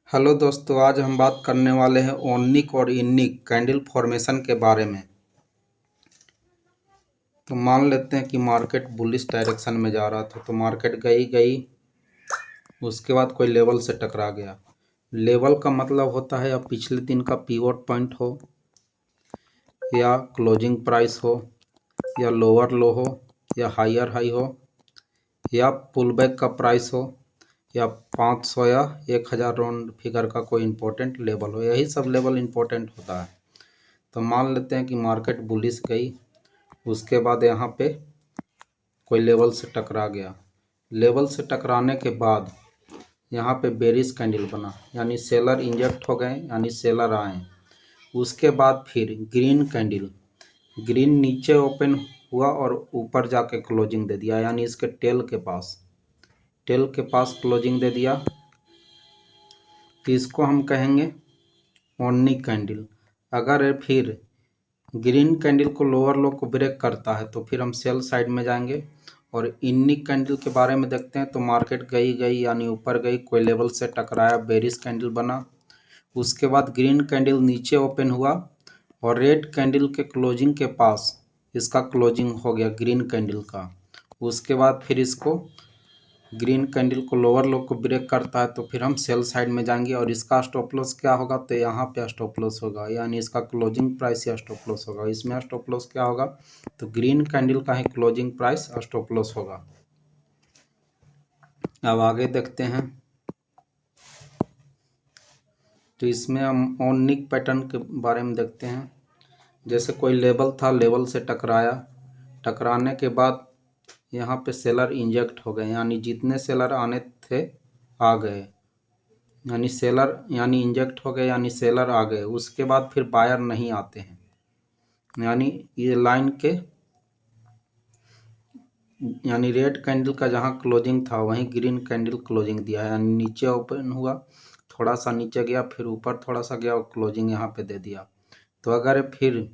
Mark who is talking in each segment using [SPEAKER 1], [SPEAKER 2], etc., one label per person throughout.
[SPEAKER 1] Hello दोस्तों, आज हम बात करने वाले हैं ओनिक और इनिक कैंडल फॉर्मेशन के बारे में। तो मान लेते हैं कि मार्केट बुलिश डायरेक्शन में जा रहा था, तो मार्केट गई, उसके बाद कोई लेवल से टकरा गया। लेवल का मतलब होता है या पिछले दिन का पिवट पॉइंट हो, या क्लोजिंग प्राइस हो, या लोअर लो हो, या हायर हाई हो, या पुल बैक का प्राइस हो, या 500 या 1000 राउंड फिगर का कोई इंपॉर्टेंट लेवल हो। यही सब लेवल इंपॉर्टेंट होता है। तो मान लेते हैं कि मार्केट बुलिश गई, उसके बाद यहाँ पे कोई लेवल से टकरा गया। लेवल से टकराने के बाद यहाँ पे बेरिश कैंडल बना, यानी सेलर इंजेक्ट हो गए, यानी सेलर आए। उसके बाद फिर ग्रीन कैंडल, ग्रीन नीचे ओपन हुआ और ऊपर जाके क्लोजिंग दे दिया, यानी इसके टेल के पास क्लोजिंग दे दिया। तो इसको हम कहेंगे ओनिक कैंडल। अगर फिर ग्रीन कैंडल को लोअर लो को ब्रेक करता है तो फिर हम सेल साइड में जाएंगे। और इनिक कैंडल के बारे में देखते हैं। तो मार्केट गई यानी ऊपर गई, कोई लेवल से टकराया, बेरिश कैंडल बना। उसके बाद ग्रीन कैंडल नीचे ओपन हुआ और रेड कैंडल के क्लोजिंग के पास इसका क्लोजिंग हो गया ग्रीन कैंडल का। उसके बाद फिर इसको ग्रीन कैंडल को लोअर लो को ब्रेक करता है तो फिर हम सेल साइड में जाएंगे। और इसका स्टॉप लॉस क्या होगा, तो यहाँ पे स्टॉप लॉस होगा, यानी इसका क्लोजिंग प्राइस या स्टॉप लॉस होगा। इसमें स्टॉप लॉस क्या होगा, तो ग्रीन कैंडल का ही क्लोजिंग प्राइस स्टॉप लॉस होगा। अब आगे देखते हैं। तो इसमें हम ओनिक पैटर्न के बारे में देखते हैं। जैसे कोई लेवल था, लेवल से टकराया, टकराने के बाद यहाँ पे सेलर इंजेक्ट हो गए, यानी जितने सेलर आने थे आ गए, यानी इंजेक्ट हो गए, यानी सेलर आ गए। उसके बाद फिर बायर नहीं आते हैं, यानी ये लाइन के, यानी रेड कैंडल का जहाँ क्लोजिंग था वहीं ग्रीन कैंडल क्लोजिंग दिया है, यानी नीचे ओपन हुआ, थोड़ा सा नीचे गया, फिर ऊपर थोड़ा सा गया और क्लोजिंग यहाँ पे दे दिया। तो अगर फिर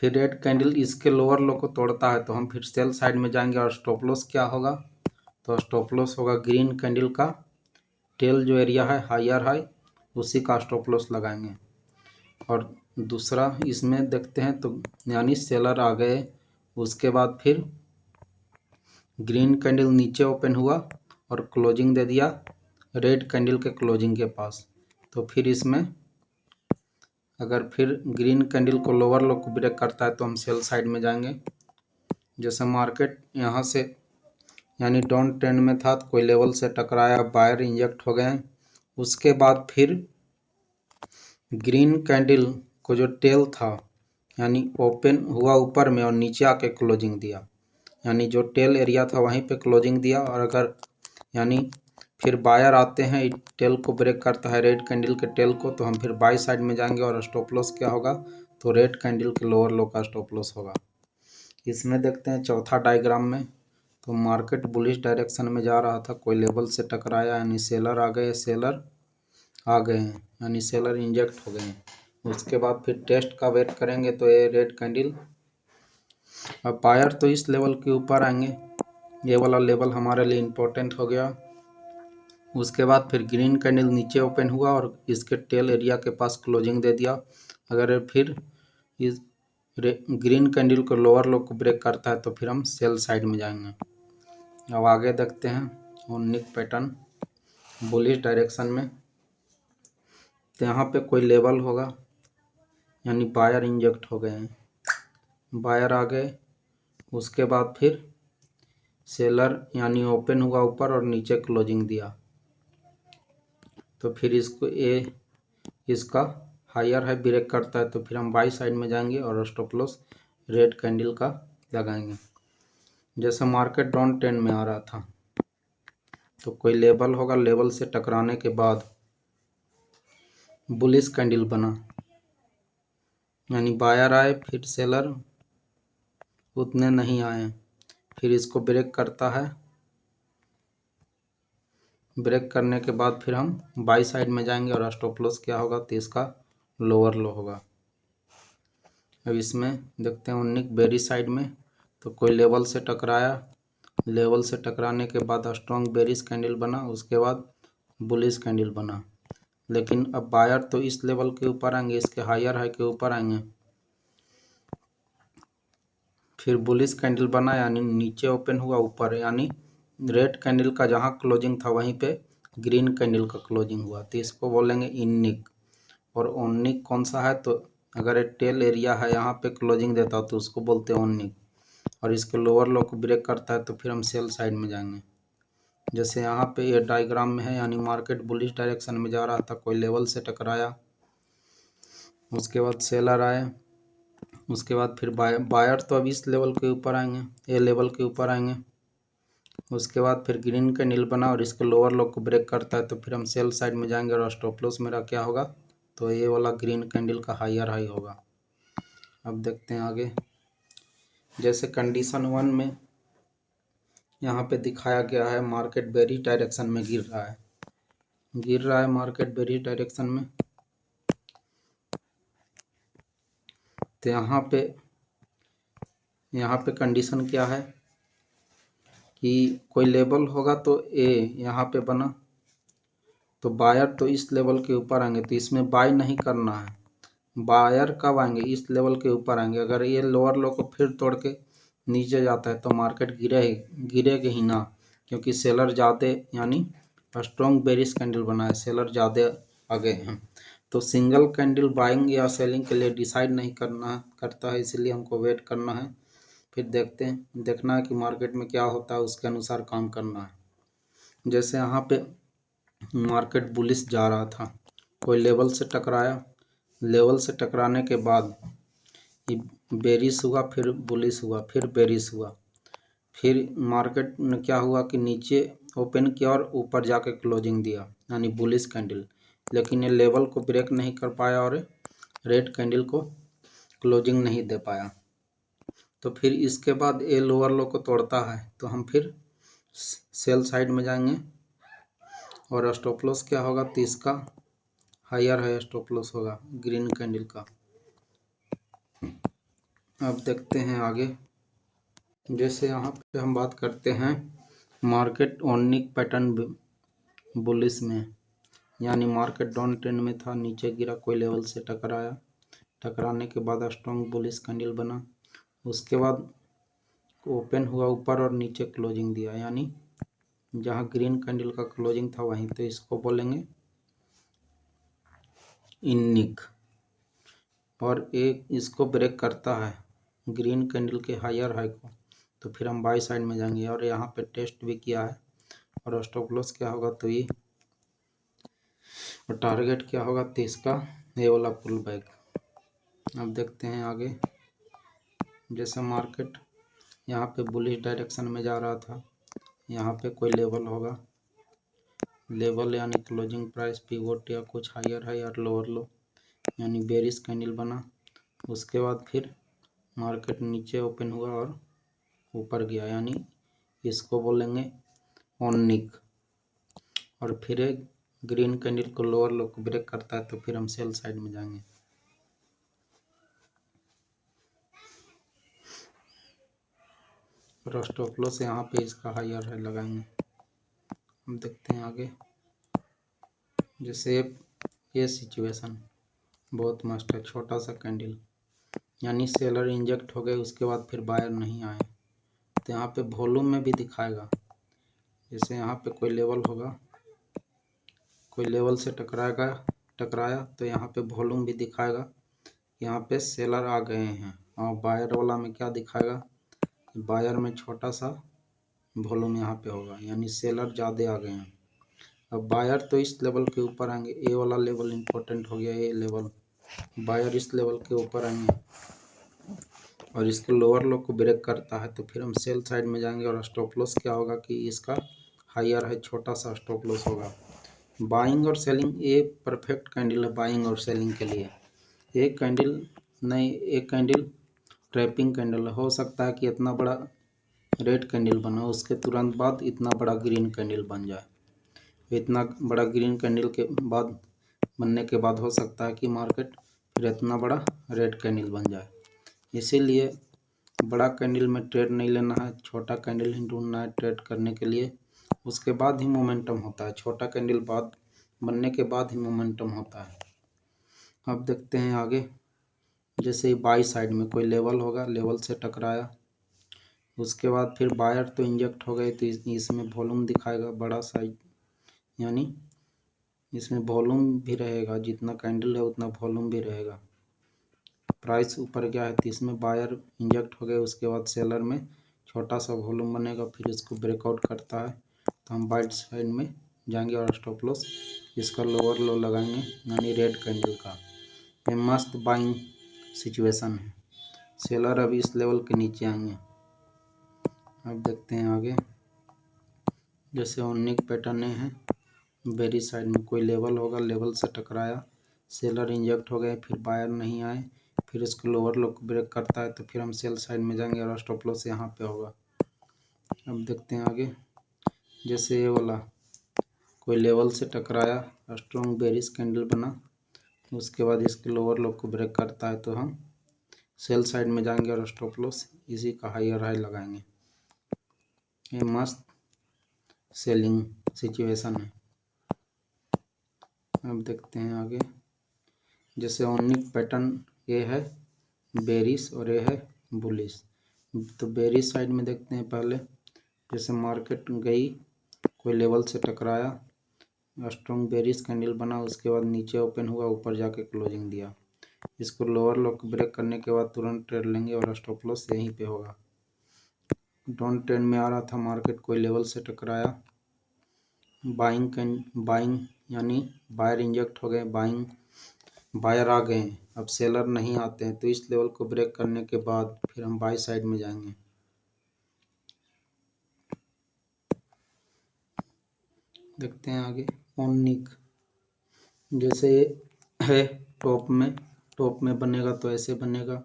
[SPEAKER 1] रेड कैंडल इसके लोअर लो को तोड़ता है तो हम फिर सेल साइड में जाएंगे। और स्टॉप लॉस क्या होगा, तो स्टॉप लॉस होगा ग्रीन कैंडल का टेल जो एरिया है हायर हाई, उसी का स्टॉप लॉस लगाएंगे। और दूसरा इसमें देखते हैं, तो यानी सेलर आ गए, उसके बाद फिर ग्रीन कैंडल नीचे ओपन हुआ और क्लोजिंग दे दिया रेड कैंडल के क्लोजिंग के पास। तो फिर इसमें अगर फिर ग्रीन कैंडल को लोअर लो को ब्रेक करता है तो हम सेल साइड में जाएंगे। जैसे मार्केट यहाँ से यानी डाउन ट्रेंड में था, तो कोई लेवल से टकराया, बायर इंजेक्ट हो गए। उसके बाद फिर ग्रीन कैंडल को जो टेल था, यानी ओपन हुआ ऊपर में और नीचे आके क्लोजिंग दिया, यानी जो टेल एरिया था वहीं पे क्लोजिंग दिया। और अगर यानी फिर बायर आते हैं, टेल को ब्रेक करता है रेड कैंडल के टेल को, तो हम फिर बाई साइड में जाएंगे। और स्टॉप लॉस क्या होगा, तो रेड कैंडल के लोअर लो का स्टॉप लॉस होगा। इसमें देखते हैं चौथा डायग्राम में। तो मार्केट बुलिश डायरेक्शन में जा रहा था, कोई लेवल से टकराया, यानी सेलर आ गए हैं, यानी सेलर इंजेक्ट हो गए हैं। उसके बाद फिर टेस्ट का वेट करेंगे, तो ये रेड कैंडल, अब बायर तो इस लेवल के ऊपर आएंगे, ये वाला लेवल हमारे लिए इम्पोर्टेंट हो गया। उसके बाद फिर ग्रीन कैंडल नीचे ओपन हुआ और इसके टेल एरिया के पास क्लोजिंग दे दिया। अगर फिर इस ग्रीन कैंडल को लोअर लो को ब्रेक करता है तो फिर हम सेल साइड में जाएंगे। अब आगे देखते हैं ओनिक पैटर्न बुलिश डायरेक्शन में। तो यहाँ पे कोई लेवल होगा, यानी बायर इंजेक्ट हो गए हैं, बायर आ गए। उसके बाद फिर सेलर यानी ओपन हुआ ऊपर और नीचे क्लोजिंग दिया, तो फिर इसका हायर हाई ब्रेक करता है तो फिर हम बाई साइड में जाएंगे और स्टॉप लॉस रेड कैंडल का लगाएंगे। जैसे मार्केट डाउन ट्रेंड में आ रहा था, तो कोई लेवल होगा, लेवल से टकराने के बाद बुलिश कैंडल बना, यानी बायर आए, फिर सेलर उतने नहीं आए, फिर इसको ब्रेक करता है। ब्रेक करने के बाद फिर हम बाई साइड में जाएंगे और स्टॉप लॉस क्या होगा, तो इसका लोअर लो होगा। अब इसमें देखते हैं ओनिक बेरिश साइड में। तो कोई लेवल से टकराया, लेवल से टकराने के बाद स्ट्रॉन्ग बेरिश कैंडल बना, उसके बाद बुलिश कैंडल बना। लेकिन अब बायर तो इस लेवल के ऊपर आएंगे, इसके हायर हाई के ऊपर आएंगे। फिर बुलिश कैंडल बना यानी नीचे ओपन हुआ ऊपर, यानी रेड कैंडल का जहाँ क्लोजिंग था वहीं पे ग्रीन कैंडल का क्लोजिंग हुआ, तो इसको बोलेंगे इनिक। और ओनिक कौन सा है, तो अगर ये टेल एरिया है यहाँ पे क्लोजिंग देता तो उसको बोलते हैं ओनिक। और इसके लोअर लो को ब्रेक करता है तो फिर हम सेल साइड में जाएंगे। जैसे यहाँ पे ये डायग्राम में है, यानी मार्केट बुलिश डायरेक्शन में जा रहा था, कोई लेवल से टकराया, उसके बाद सेलर आए, उसके बाद फिर बायर तो अब इस लेवल के ऊपर आएंगे, ये लेवल के ऊपर आएंगे। उसके बाद फिर ग्रीन कैंडल बना और इसके लोअर लो को ब्रेक करता है तो फिर हम सेल साइड में जाएंगे। और स्टॉप लॉस मेरा क्या होगा, तो ये वाला ग्रीन कैंडल का हायर हाई होगा। अब देखते हैं आगे। जैसे कंडीशन 1 में यहाँ पे दिखाया गया है मार्केट बेरिश डायरेक्शन में गिर रहा है मार्केट बेरिश डायरेक्शन में। तो यहाँ पे कंडीशन क्या है कि कोई लेवल होगा तो ए यहाँ पे बना, तो बायर तो इस लेवल के ऊपर आएंगे, तो इसमें बाय नहीं करना है। बायर कब आएंगे, इस लेवल के ऊपर आएंगे। अगर ये लोअर लो को फिर तोड़ के नीचे जाता है तो मार्केट गिरेगा ही ना, क्योंकि सेलर ज़्यादा यानी स्ट्रॉन्ग बेरिश कैंडल बना है, सेलर ज़्यादा आगे हैं। तो सिंगल कैंडल बाइंग या सेलिंग के लिए डिसाइड नहीं करता है, इसलिए हमको वेट करना है। फिर देखना है कि मार्केट में क्या होता है, उसके अनुसार काम करना है। जैसे यहाँ पे मार्केट बुलिश जा रहा था, कोई लेवल से टकराया, लेवल से टकराने के बाद बेरिश हुआ, फिर बुलिश हुआ, फिर बेरिश हुआ। फिर मार्केट में क्या हुआ कि नीचे ओपन किया और ऊपर जाके क्लोजिंग दिया, यानी बुलिश कैंडल। लेकिन ये लेवल को ब्रेक नहीं कर पाया और रेड कैंडल को क्लोजिंग नहीं दे पाया। तो फिर इसके बाद ये लोअर लो को तोड़ता है तो हम फिर सेल साइड में जाएंगे। और स्टॉप लॉस क्या होगा, तो इसका हायर है स्टॉप लॉस होगा ग्रीन कैंडल का। अब देखते हैं आगे। जैसे यहाँ पे हम बात करते हैं मार्केट ओनिक पैटर्न बुलिश में, यानी मार्केट डाउन ट्रेंड में था, नीचे गिरा, कोई लेवल से टकराया, टकराने के बाद स्ट्रॉन्ग बुलिश कैंडल बना, उसके बाद ओपन हुआ ऊपर और नीचे क्लोजिंग दिया, यानी जहाँ ग्रीन कैंडल का क्लोजिंग था वहीं, तो इसको बोलेंगे इनिक। और एक इसको ब्रेक करता है ग्रीन कैंडल के हायर हाई को, तो फिर हम बाई साइड में जाएंगे। और यहाँ पे टेस्ट भी किया है। और स्टॉप लॉस क्या होगा, तो ये, और टारगेट क्या होगा, तो इसका ये वाला पुल बैक। अब देखते हैं आगे। जैसे मार्केट यहाँ पे बुलिश डायरेक्शन में जा रहा था, यहाँ पे कोई लेवल होगा, लेवल यानी क्लोजिंग प्राइस पिवोट या कुछ हायर हाई और लोअर लो, यानी बेरिश कैंडल बना। उसके बाद फिर मार्केट नीचे ओपन हुआ और ऊपर गया, यानी इसको बोलेंगे ओनिक। और फिर एक ग्रीन कैंडल को लोअर लो को ब्रेक करता है तो फिर हम सेल साइड में जाएंगे। और स्टॉप लॉस यहाँ पे इसका हायर है लगाएंगे। हम देखते हैं आगे। जैसे ये सिचुएशन बहुत मस्त है, छोटा सा कैंडल, यानी सेलर इंजेक्ट हो गए, उसके बाद फिर बायर नहीं आए, तो यहाँ पे वॉल्यूम में भी दिखाएगा। जैसे यहाँ पे कोई लेवल होगा, कोई लेवल से टकराया तो यहाँ पे वॉल्यूम भी दिखाएगा, यहाँ पे सेलर आ गए हैं। और बायर वाला में क्या दिखाएगा, बायर में छोटा सा वॉल्यूम यहाँ पे होगा, यानी सेलर ज़्यादा आ गए हैं। अब बायर तो इस लेवल के ऊपर आएंगे, ये वाला लेवल इंपॉर्टेंट हो गया, ये लेवल बायर इस लेवल के ऊपर आएंगे और इसके लोअर लो को ब्रेक करता है तो फिर हम सेल साइड में जाएंगे। और स्टॉप लॉस क्या होगा कि इसका हायर है, छोटा सा स्टॉप लॉस होगा। बाइंग और सेलिंग, ये परफेक्ट कैंडल है बाइंग और सेलिंग के लिए। एक कैंडल नहीं, एक कैंडल ट्रैपिंग कैंडल हो सकता है कि इतना बड़ा रेड कैंडल बना, उसके तुरंत बाद इतना बड़ा ग्रीन कैंडल बन जाए। इतना बड़ा ग्रीन कैंडल के बाद बनने के बाद हो सकता है कि मार्केट फिर इतना बड़ा रेड कैंडल बन जाए। इसीलिए बड़ा कैंडल में ट्रेड नहीं लेना है, छोटा कैंडल ही ढूंढना है ट्रेड करने के लिए, उसके बाद ही मोमेंटम होता है। छोटा कैंडल बाद बनने के बाद ही मोमेंटम होता है। अब देखते हैं आगे, जैसे बाई साइड में कोई लेवल होगा, लेवल से टकराया, उसके बाद फिर वायर तो इंजेक्ट हो गए तो इसमें वॉल्यूम दिखाएगा बड़ा साइज, यानी इसमें वॉल्यूम भी रहेगा, जितना कैंडल है उतना वॉल्यूम भी रहेगा। प्राइस ऊपर गया है तो इसमें वायर इंजेक्ट हो गए, उसके बाद सेलर में छोटा सा वॉल्यूम बनेगा, फिर इसको ब्रेकआउट करता है तो हम बाइट साइड में जाएंगे और स्टॉप लॉस इसका लोअर लो लगाएंगे, यानी रेड कैंडल का। ये मस्त बाइंग सिचुएशन है। सेलर अभी इस लेवल के नीचे आएंगे। अब देखते हैं आगे, जैसे ओनिक पैटर्न है, बेरी साइड में कोई लेवल होगा, लेवल से टकराया, सेलर इंजेक्ट हो गए, फिर बायर नहीं आए, फिर इसको लोअर लो को ब्रेक करता है तो फिर हम सेल साइड में जाएंगे और स्टॉप लॉस यहाँ पे होगा। अब देखते हैं आगे, जैसे ये वाला कोई लेवल से टकराया, स्ट्रॉन्ग बेरिश कैंडल बना, उसके बाद इसके लोअर लो को ब्रेक करता है तो हम सेल साइड में जाएंगे और स्टॉप लॉस इसी का हायर हाई लगाएंगे। ये मस्त सेलिंग सिचुएशन है। अब देखते हैं आगे, जैसे ओनिक पैटर्न ये है बेरिश और ये है बुलिश। तो बेरिश साइड में देखते हैं पहले, जैसे मार्केट गई, कोई लेवल से टकराया, स्ट्रॉन्ग बेरिश कैंडल बना, उसके बाद नीचे ओपन हुआ, ऊपर जाके क्लोजिंग दिया, इसको लोअर लो को ब्रेक करने के बाद तुरंत ट्रेड लेंगे और स्टॉप लॉस यहीं पे होगा। डाउन ट्रेंड में आ रहा था मार्केट, कोई लेवल से टकराया, बाइंग यानी बायर इंजेक्ट हो गए, बायर आ गए, अब सेलर नहीं आते हैं तो इस लेवल को ब्रेक करने के बाद फिर हम बाई साइड में जाएंगे। देखते हैं आगे, ओनिक जैसे है टॉप में बनेगा तो ऐसे बनेगा,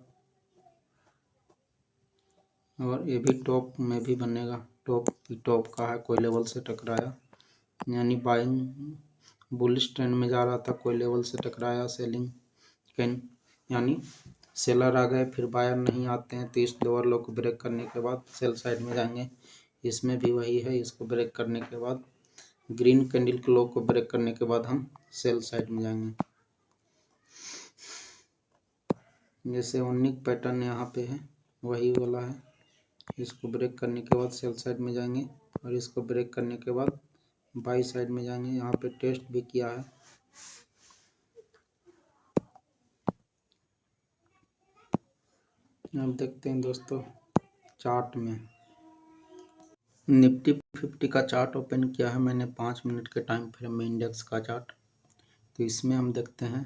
[SPEAKER 1] और ये भी टॉप में भी बनेगा, टॉप का है, कोई लेवल से टकराया, यानी बाइंग बुलिश ट्रेंड में जा रहा था, कोई लेवल से टकराया, सेलिंग कैन यानी सेलर आ गए, फिर बायर नहीं आते हैं तो इस लोअर लो को ब्रेक करने के बाद सेल साइड में जाएंगे। इसमें भी वही है, इसको ब्रेक करने के बाद ग्रीन कैंडल लो को ब्रेक करने के बाद हम सेल साइड में जाएंगे। जैसे ओनिक पैटर्न यहाँ पे है वही वाला है, इसको ब्रेक करने के बाद सेल साइड में जाएंगे और इसको ब्रेक करने के बाद बाई साइड में जाएंगे। यहाँ पे टेस्ट भी किया है। अब देखते हैं दोस्तों, चार्ट में निफ्टी 50 का चार्ट ओपन किया है मैंने 5 मिनट के टाइम फ्रेम में, इंडेक्स का चार्ट। तो इसमें हम देखते हैं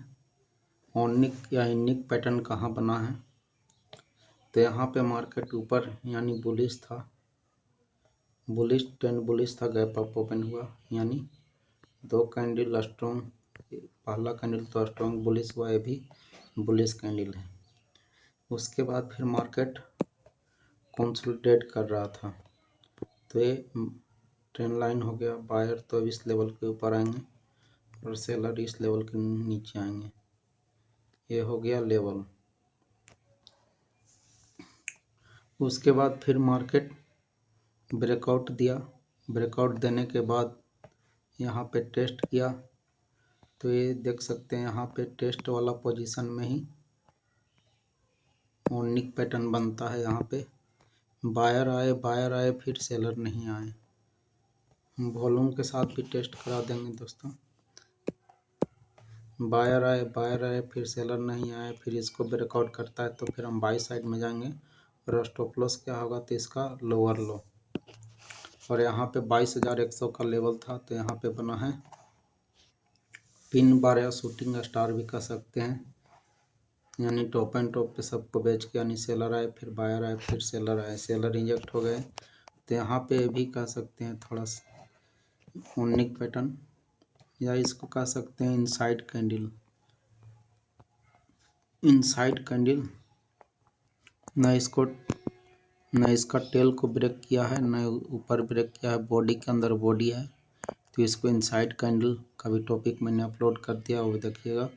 [SPEAKER 1] ओनिक या इनिक पैटर्न कहाँ बना है। तो यहाँ पे मार्केट ऊपर यानी बुलिश था, बुलिश ट्रेंड बुलिश था, गैप अप ओपन हुआ, यानी 2 कैंडल स्ट्रॉन्ग, पहला कैंडल तो स्ट्रॉन्ग बुलिश हुआ, ये भी बुलिश कैंडल है। उसके बाद फिर मार्केट कंसोलिडेट कर रहा था, तो ये ट्रेंड लाइन हो गया, बायर तो इस लेवल के ऊपर आएंगे और सेलर इस लेवल के नीचे आएंगे, ये हो गया लेवल। उसके बाद फिर मार्केट ब्रेकआउट दिया, ब्रेकआउट देने के बाद यहाँ पे टेस्ट किया, तो ये देख सकते हैं यहाँ पे टेस्ट वाला पोजीशन में ही ओनिक पैटर्न बनता है। यहाँ पे बायर आए फिर सेलर नहीं आए, वॉल्यूम के साथ भी टेस्ट करा देंगे दोस्तों। बायर आए फिर सेलर नहीं आए, फिर इसको ब्रेकआउट करता है तो फिर हम बाई साइड में जाएंगे और स्टॉप लॉस क्या होगा तो इसका लोअर लो। और यहाँ पे 22,100 का लेवल था, तो यहाँ पे बना है पिन बार या शूटिंग स्टार भी कह सकते हैं, यानी टॉप एंड टॉप पे सबको बेच के, यानी सेलर आए फिर बायर आए फिर सेलर आए, सेलर इंजेक्ट हो गए। तो यहाँ पे भी कह सकते हैं थोड़ा सा ओनिक पैटर्न, या इसको कह सकते हैं इनसाइड कैंडल। न इसका टेल को ब्रेक किया है, न ऊपर ब्रेक किया है, बॉडी के अंदर बॉडी है, तो इसको इनसाइड कैंडल का भी टॉपिक मैंने अपलोड कर दिया, वो देखिएगा।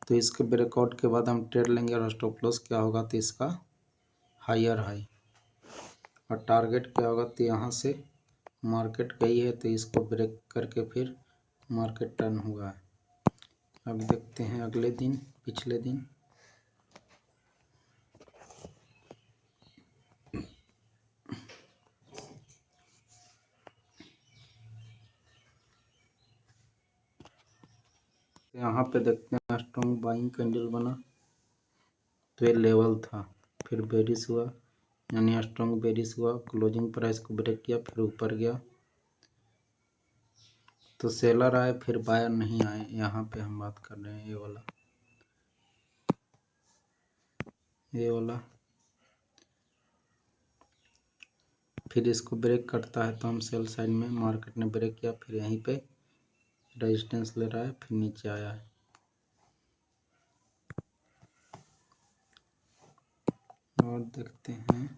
[SPEAKER 1] तो इसके ब्रेकआउट के बाद हम ट्रेड लेंगे और स्टॉप लॉस क्या होगा तो इसका हायर हाई, और टारगेट क्या होगा तो यहाँ से मार्केट गई है तो इसको ब्रेक करके फिर मार्केट टर्न हुआ है। अब देखते हैं अगले दिन, पिछले दिन। यहाँ पे देखते हैं स्ट्रॉन्ग बाइंग कैंडल बना, तो ये लेवल था, फिर बेरिश हुआ, यानी स्ट्रॉन्ग बेरिश हुआ, क्लोजिंग प्राइस को ब्रेक किया, फिर ऊपर गया, तो सेलर आए, फिर बायर नहीं आए। यहाँ पे हम बात कर रहे हैं ये वाला, फिर इसको ब्रेक करता है तो हम सेल साइड में, मार्केट ने ब्रेक किया, फिर यहीं पे रेजिस्टेंस ले रहा है, फिर नीचे आया है। और देखते हैं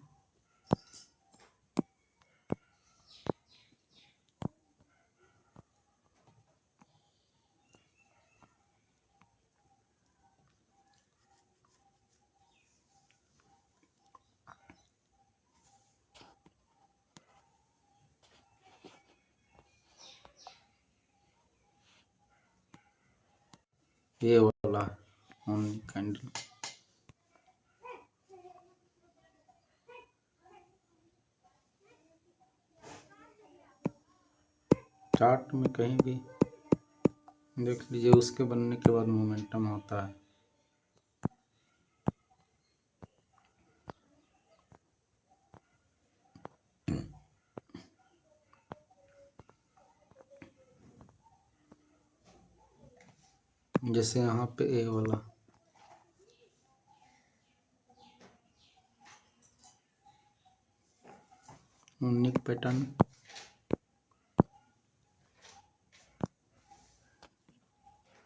[SPEAKER 1] ये वाला ओनली कैंडल, चार्ट में कहीं भी देख लीजिए, उसके बनने के बाद मोमेंटम होता है। जैसे यहाँ पे ए वाला, यूनिक पैटर्न,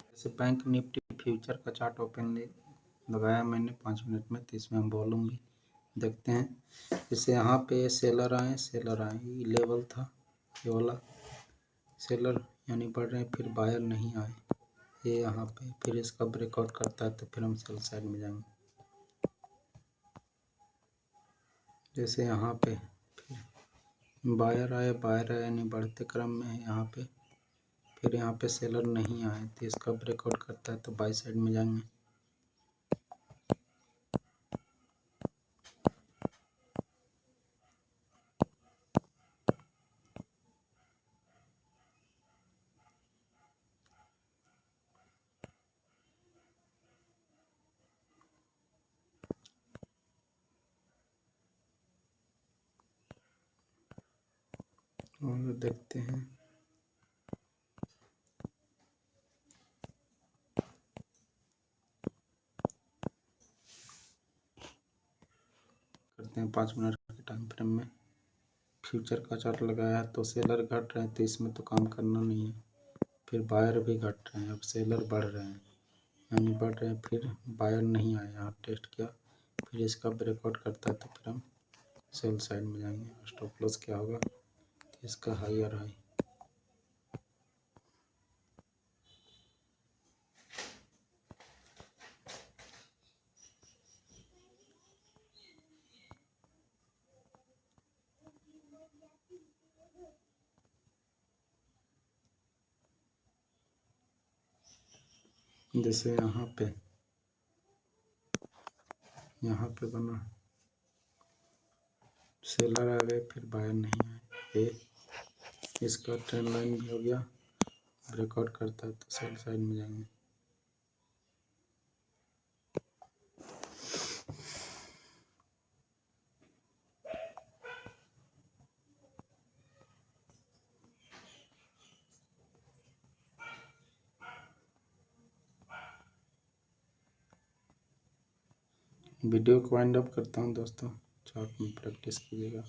[SPEAKER 1] जैसे बैंक निफ्टी फ्यूचर का चार्ट ओपन लगाया मैंने 5 मिनट में, तो इसमें हम वॉल्यूम भी देखते हैं। जैसे यहाँ पे सेलर आए, ये लेवल था, ये वाला सेलर यानी बढ़ रहे हैं, फिर बायर नहीं आए, ये यहाँ पे, फिर इसका ब्रेकआउट करता है तो फिर हम सेल साइड में जाएंगे। जैसे यहाँ पे फिर बायर आए यानी बढ़ते क्रम में है यहाँ पे, फिर यहाँ पे सेलर नहीं आए तो इसका ब्रेकआउट करता है तो बाई साइड में जाएंगे। और देखते हैं करते हैं 5 मिनट के टाइम फ्रेम में। फ्यूचर का चार्ट लगाया है तो सेलर घट रहे हैं तो इसमें तो काम करना नहीं है, फिर बायर भी घट रहे हैं, अब सेलर बढ़ रहे हैं यानी बढ़ रहे हैं, फिर बायर नहीं आया, यहाँ टेस्ट किया, फिर इसका ब्रेकआउट करता है तो फिर हम सेल साइड में जाएंगे। स्टॉप लॉस क्या होगा, इसका हायर हाई। जैसे यहाँ पे बना, सेलर आ गए, फिर बायर नहीं आए, इसका ट्रेंड लाइन भी हो गया, ब्रेकआउट करता है तो सेल साइड में जाएंगे। वीडियो को वाइंड अप करता हूँ दोस्तों, चार्ट में प्रैक्टिस कीजिएगा।